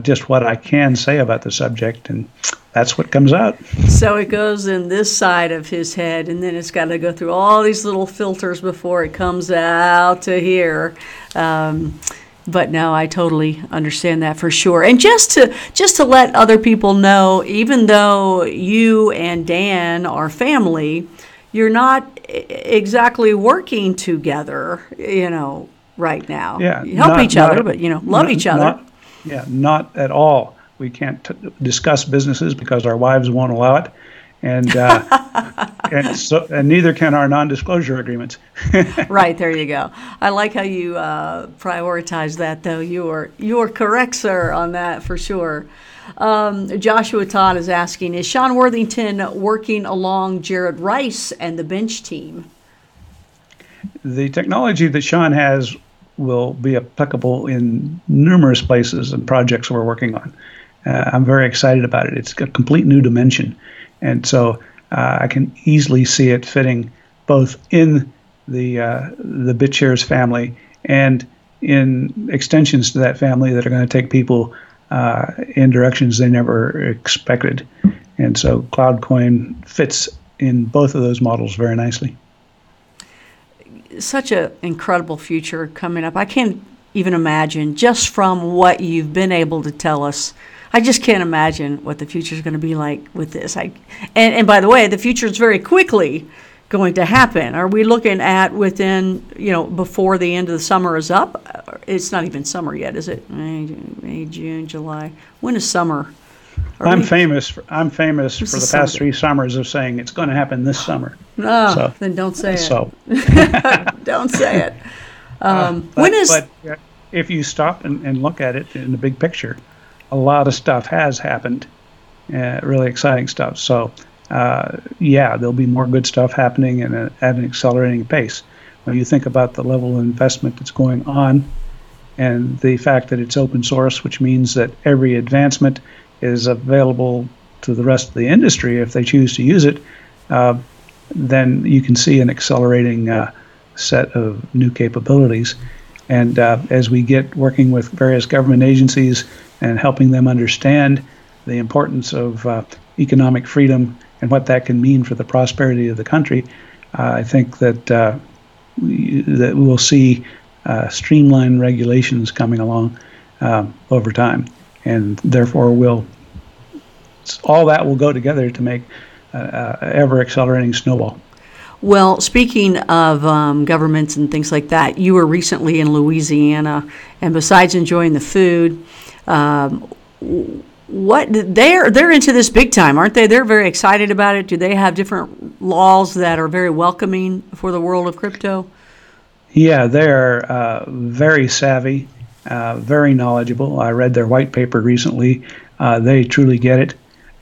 just what I can say about the subject, and that's what comes out. So it goes in this side of his head, and then it's got to go through all these little filters before it comes out to here. But no, I totally understand that for sure. And just to let other people know, even though you and Dan are family, you're not exactly working together, right now. Yeah, you help each other, but love each other. Not at all. We can't discuss businesses because our wives won't allow it, and and neither can our non-disclosure agreements. Right, there you go. I like how you prioritize that, though. You are correct, sir, on that for sure. Joshua Todd is asking, is Sean Worthington working along Jared Rice and the bench team? The technology that Sean has will be applicable in numerous places and projects we're working on. I'm very excited about it. It's a complete new dimension. And so I can easily see it fitting both in the BitShares family and in extensions to that family that are going to take people in directions they never expected. And so CloudCoin fits in both of those models very nicely. Such an incredible future coming up. I can't even imagine, just from what you've been able to tell us. I just can't imagine what the future is going to be like with this. And by the way, the future is very quickly going to happen. Are we looking at within, before the end of the summer is up? It's not even summer yet, is it? May, June, July. When is summer? I'm famous for the past 3 summers of saying it's going to happen this summer. No, so, then don't say it. So. Don't say it. But if you stop and look at it in the big picture, a lot of stuff has happened, really exciting stuff. So, there'll be more good stuff happening at an accelerating pace. When you think about the level of investment that's going on and the fact that it's open source, which means that every advancement is available to the rest of the industry if they choose to use it, then you can see an accelerating set of new capabilities. And as we get working with various government agencies and helping them understand the importance of economic freedom and what that can mean for the prosperity of the country, I think that we'll see streamlined regulations coming along over time. And therefore, all that will go together to make ever-accelerating snowball. Well, speaking of governments and things like that, you were recently in Louisiana, and besides enjoying the food, they're into this big time, aren't they? They're very excited about it. Do they have different laws that are very welcoming for the world of crypto? Yeah, they're very savvy. Very knowledgeable. I read their white paper recently. They truly get it,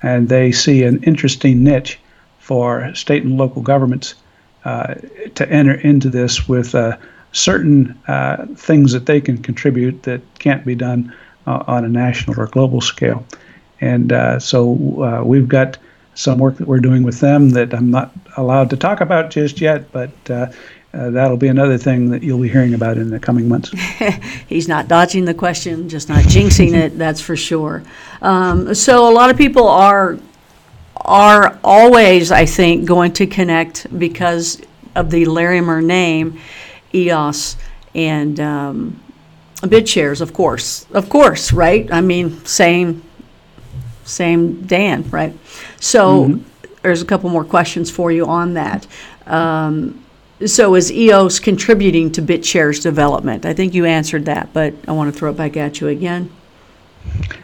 and they see an interesting niche for state and local governments to enter into this with certain things that they can contribute that can't be done on a national or global scale. And so we've got some work that we're doing with them that I'm not allowed to talk about just yet, but that'll be another thing that you'll be hearing about in the coming months. He's not dodging the question, just not jinxing it, that's for sure. So a lot of people are always, I think, going to connect because of the Larimer name, EOS, and BitShares, of course, right? I mean, same Dan, right? So there's a couple more questions for you on that. So is EOS contributing to BitShares development? I think you answered that, but I want to throw it back at you again.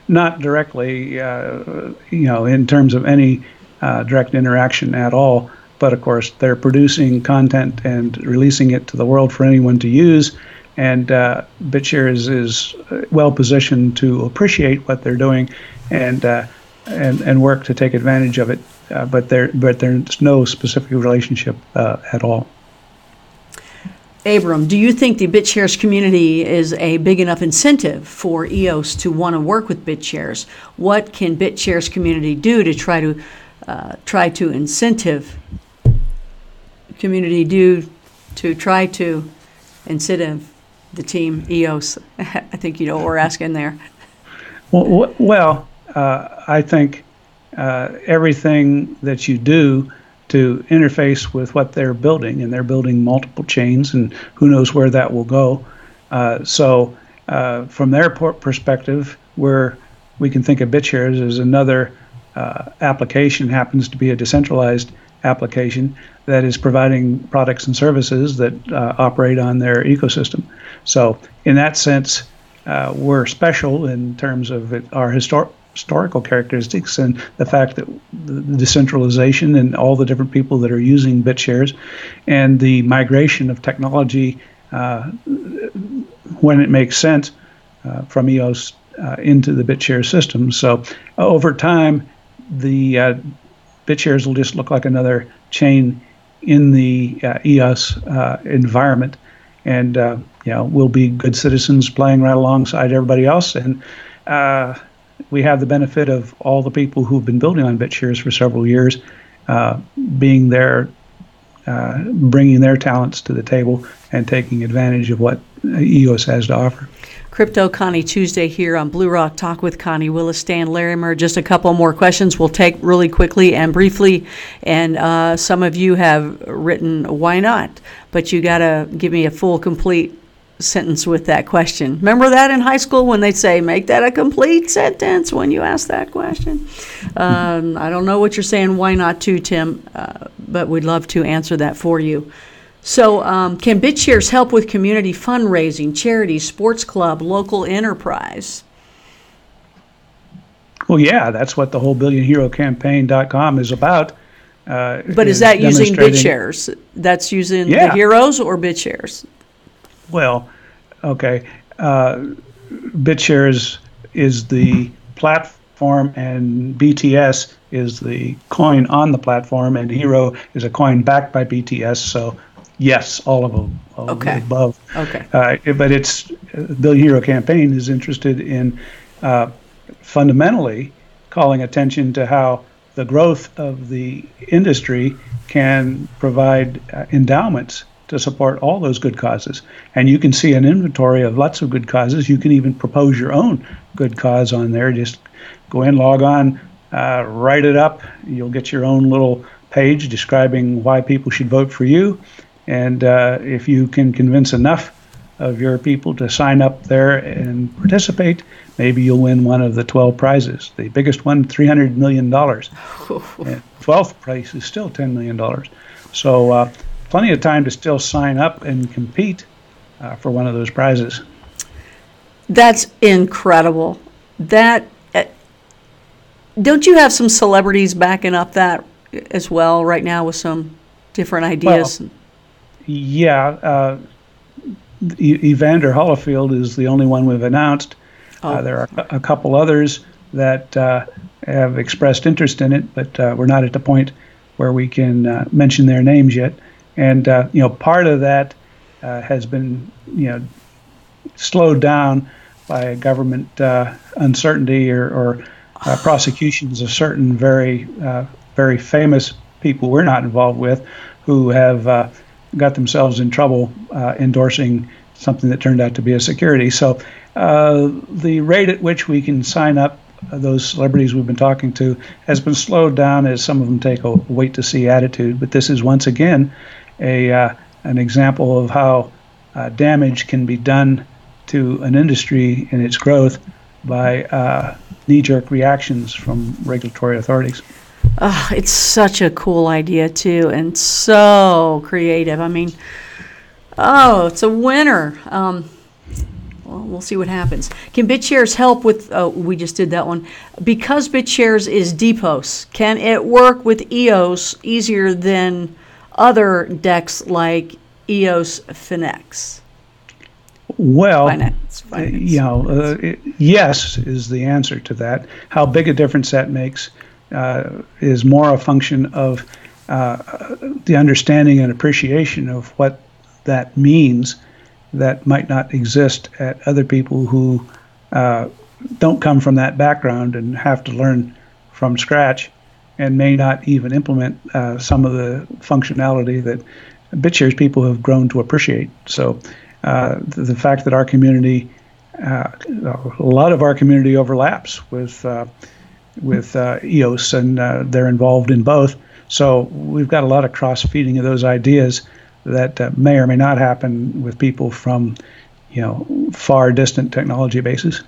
Not directly, in terms of any direct interaction at all. But of course, they're producing content and releasing it to the world for anyone to use. And BitShares is well positioned to appreciate what they're doing and work to take advantage of it. But there's no specific relationship at all. Abram, do you think the BitShares community is a big enough incentive for EOS to want to work with BitShares? What can BitShares community do to try to incentive the team EOS? I think you know what we're asking there. Well, I think everything that you do to interface with what they're building, and they're building multiple chains, and who knows where that will go. So from their perspective, where we can think of BitShares as another application, happens to be a decentralized application that is providing products and services that operate on their ecosystem. So in that sense, we're special in terms of our historical characteristics and the fact that the decentralization and all the different people that are using BitShares and the migration of technology when it makes sense from EOS into the BitShares system. So over time, the BitShares will just look like another chain in the EOS environment, and we'll be good citizens playing right alongside everybody else. And we have the benefit of all the people who've been building on BitShares for several years being there, bringing their talents to the table and taking advantage of what EOS has to offer. CryptoConnie Tuesday here on Blue Rock Talk with Connie Willis, Stan Larimer. Just a couple more questions we'll take really quickly and briefly. And some of you have written, why not? But you got to give me a full, complete sentence with that question. Remember that in high school when they'd say, make that a complete sentence when you ask that question? I don't know what you're saying, why not to, Tim, but we'd love to answer that for you. So can BitShares help with community fundraising, charities, sports club, local enterprise? Well, yeah, that's what the whole billionherocampaign.com is about. But is that using BitShares? That's using the heroes or BitShares? Well, okay. BitShares is the platform, and BTS is the coin on the platform, and Hero is a coin backed by BTS. So, yes, all of them, all of the above. Okay. But it's Billion Hero Campaign is interested in fundamentally calling attention to how the growth of the industry can provide endowments to support all those good causes. And you can see an inventory of lots of good causes. You can even propose your own good cause on there. Just go in, log on, write it up. You'll get your own little page describing why people should vote for you. And if you can convince enough of your people to sign up there and participate, maybe you'll win one of the 12 prizes. The biggest one, $300 million. And 12th prize is still $10 million. So plenty of time to still sign up and compete for one of those prizes. That's incredible. That don't you have some celebrities backing up that as well right now with some different ideas? Well, yeah. Evander Holyfield is the only one we've announced. There are a couple others that have expressed interest in it, but we're not at the point where we can mention their names yet. And part of that has been slowed down by government uncertainty or prosecutions of certain very very famous people we're not involved with who have got themselves in trouble endorsing something that turned out to be a security. So the rate at which we can sign up those celebrities we've been talking to has been slowed down as some of them take a wait-to-see attitude. But this is once again an example of how damage can be done to an industry in its growth by knee-jerk reactions from regulatory authorities. It's such a cool idea, too, and so creative. I mean, it's a winner. Well, we'll see what happens. Can BitShares help with, we just did that one. Because BitShares is DPoS, can it work with EOS easier than other DEX like EOS Finex? Well, Finance. Yes is the answer to that. How big a difference that makes is more a function of the understanding and appreciation of what that means that might not exist at other people who don't come from that background and have to learn from scratch and may not even implement some of the functionality that BitShares people have grown to appreciate. So the fact that our community, a lot of our community overlaps with EOS, and they're involved in both. So we've got a lot of cross-feeding of those ideas that may or may not happen with people from, far distant technology bases.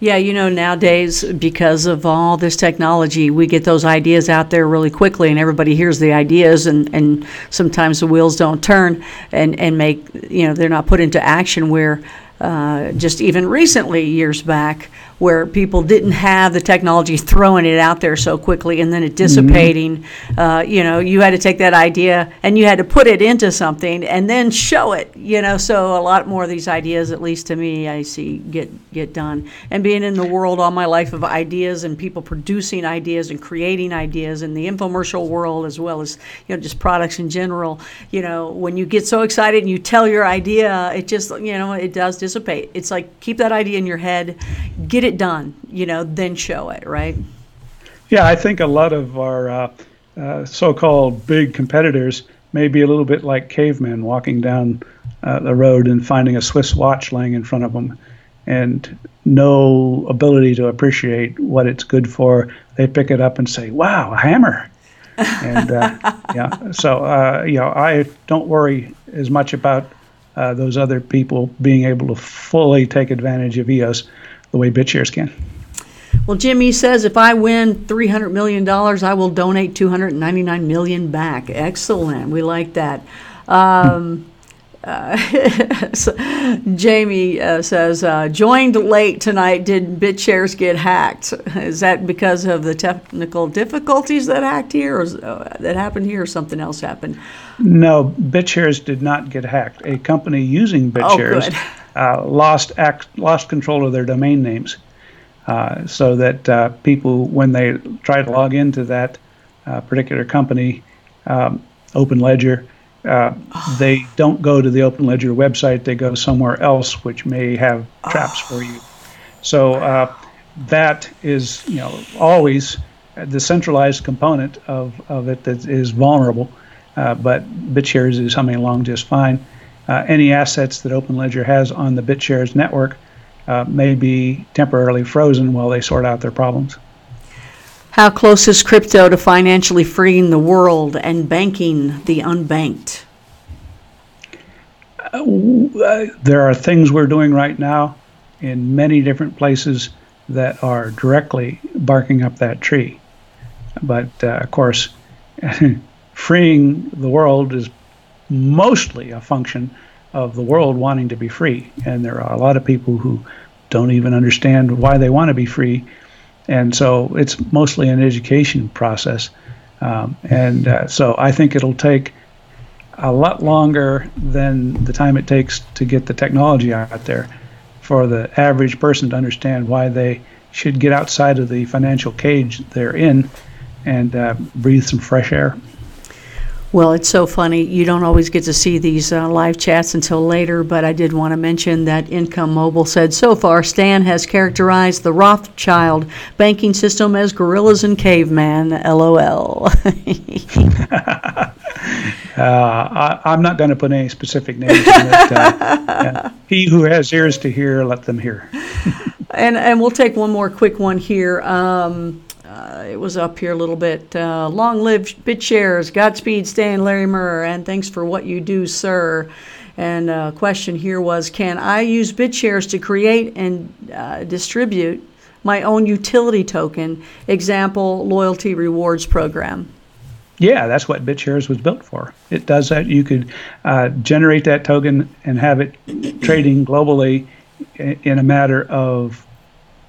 Yeah, nowadays, because of all this technology, we get those ideas out there really quickly, and everybody hears the ideas, and sometimes the wheels don't turn and make, they're not put into action where just even recently, years back, where people didn't have the technology throwing it out there so quickly and then it dissipating. You had to take that idea and you had to put it into something and then show it, so a lot more of these ideas, at least to me, I see get done. And being in the world all my life of ideas and people producing ideas and creating ideas in the infomercial world, as well as, just products in general, when you get so excited and you tell your idea, it just, it does dissipate. It's like, keep that idea in your head, get it done, then show it, right? Yeah, I think a lot of our so-called big competitors may be a little bit like cavemen walking down the road and finding a Swiss watch laying in front of them and no ability to appreciate what it's good for. They pick it up and say, wow, a hammer. And I don't worry as much about those other people being able to fully take advantage of EOS the way BitShares can. Well, Jimmy says if I win $300 million, I will donate $299 million back. Excellent. We like that. So Jamie says, joined late tonight. Did BitShares get hacked? Is that because of the technical difficulties that happened here, or something else happened? No, BitShares did not get hacked. A company using BitShares lost control of their domain names, so that people, when they try to log into that particular company, OpenLedger, they don't go to the OpenLedger website. They go somewhere else, which may have traps for you. So that is, always the centralized component of it that is vulnerable. But BitShares is humming along just fine. Any assets that OpenLedger has on the BitShares network may be temporarily frozen while they sort out their problems. How close is crypto to financially freeing the world and banking the unbanked? There are things we're doing right now in many different places that are directly barking up that tree. But, of course, freeing the world is mostly a function of the world wanting to be free. And there are a lot of people who don't even understand why they want to be free. And so it's mostly an education process. So I think it'll take a lot longer than the time it takes to get the technology out there for the average person to understand why they should get outside of the financial cage they're in and breathe some fresh air. Well, it's so funny. You don't always get to see these live chats until later, but I did want to mention that Income Mobile said, so far, Stan has characterized the Rothschild banking system as gorillas and caveman, LOL. I'm not going to put any specific names on it. He who has ears to hear, let them hear. And we'll take one more quick one here. It was up here a little bit. Long live BitShares. Godspeed, Stan Larimer, and thanks for what you do, sir. And a question here was, can I use BitShares to create and distribute my own utility token? Example, loyalty rewards program. Yeah, that's what BitShares was built for. It does that. You could generate that token and have it trading globally in a matter of,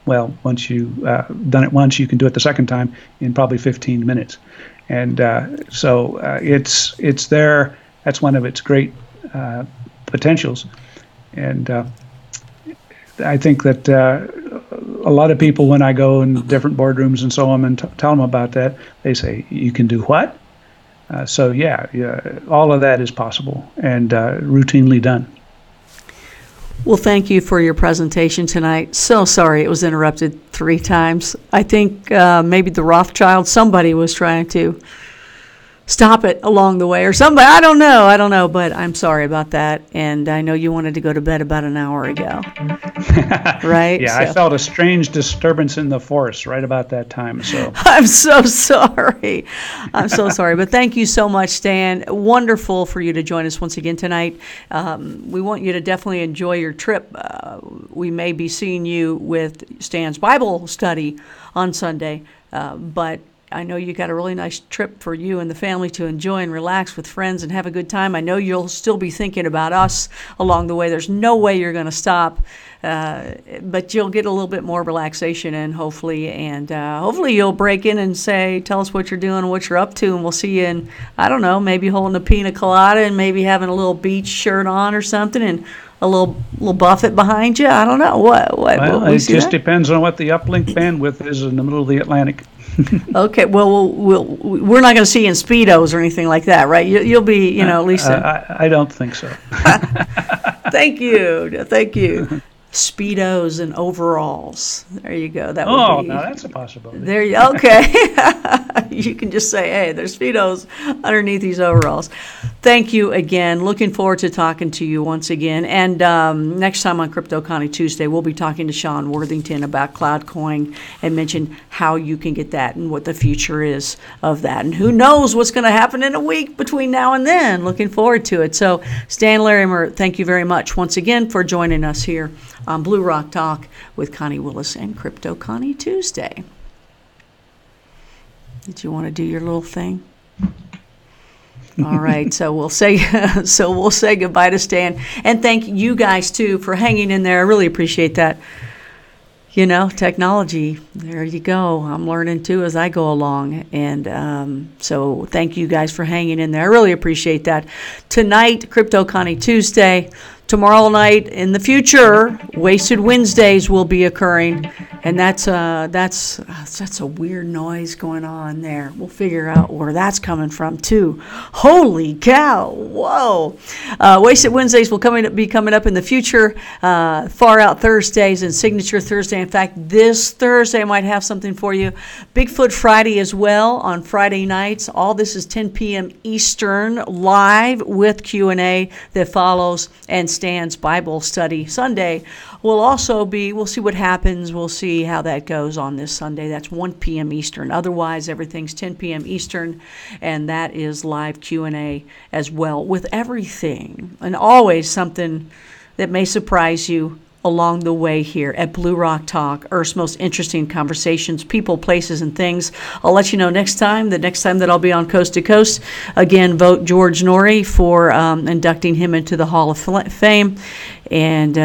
well, once you've done it once, you can do it the second time in probably 15 minutes. And so it's there. That's one of its great potentials. And I think that a lot of people, when I go in different boardrooms and so on and tell them about that, they say, you can do what? So yeah, all of that is possible and routinely done. Well, thank you for your presentation tonight. So sorry it was interrupted 3 times. I think maybe the Rothschild, somebody was trying to stop it along the way or somebody. I don't know, but I'm sorry about that. And I know you wanted to go to bed about an hour ago, right? Yeah, so. I felt a strange disturbance in the force right about that time. So I'm so sorry. But thank you so much, Stan. Wonderful for you to join us once again tonight. We want you to definitely enjoy your trip. We may be seeing you with Stan's Bible study on Sunday, but I know you got a really nice trip for you and the family to enjoy and relax with friends and have a good time. I know you'll still be thinking about us along the way. There's no way you're going to stop, but you'll get a little bit more relaxation and hopefully you'll break in and tell us what you're doing and what you're up to, and we'll see you in, I don't know, maybe holding a pina colada and maybe having a little beach shirt on or something and a little buffet behind you. I don't know. Well, it just depends on what the uplink bandwidth is in the middle of the Atlantic. Okay, well, we're not going to see you in Speedos or anything like that, right? You'll be, at least. I don't think so. Thank you. Speedos and overalls. There you go. That would be. Now that's a possibility. There you okay. You can just say, hey, there's Speedos underneath these overalls. Thank you again. Looking forward to talking to you once again. And next time on CryptoConnie Tuesday, we'll be talking to Sean Worthington about CloudCoin and mention how you can get that and what the future is of that. And who knows what's going to happen in a week between now and then. Looking forward to it. So Stan Larimer, thank you very much once again for joining us here on Blue Rock Talk with Connie Willis and CryptoConnie Tuesday. Did you want to do your little thing? All right, so we'll say goodbye to Stan, and thank you guys too for hanging in there. I really appreciate that. Technology. There you go. I'm learning too as I go along, and so thank you guys for hanging in there. I really appreciate that. Tonight, CryptoConnie Tuesday. Tomorrow night in the future, Wasted Wednesdays will be occurring, and that's a weird noise going on there. We'll figure out where that's coming from too. Holy cow! Whoa! Wasted Wednesdays will be coming up in the future. Far Out Thursdays and Signature Thursday. In fact, this Thursday I might have something for you. Bigfoot Friday as well on Friday nights. All this is 10 p.m. Eastern, live with Q&A that follows, and Stan's Bible study Sunday will also be, we'll see what happens, we'll see how that goes on this Sunday. That's 1 p.m. Eastern. Otherwise, everything's 10 p.m. Eastern, and that is live Q&A as well with everything. And always something that may surprise you along the way here at Blue Rock Talk, Earth's most interesting conversations, people, places, and things. I'll let you know the next time that I'll be on Coast to Coast. Again, vote George Norrie for inducting him into the Hall of Fame. And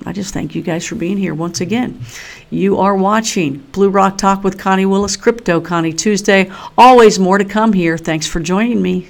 I just thank you guys for being here once again. You are watching Blue Rock Talk with Connie Willis, CryptoConnie Tuesday. Always more to come here. Thanks for joining me.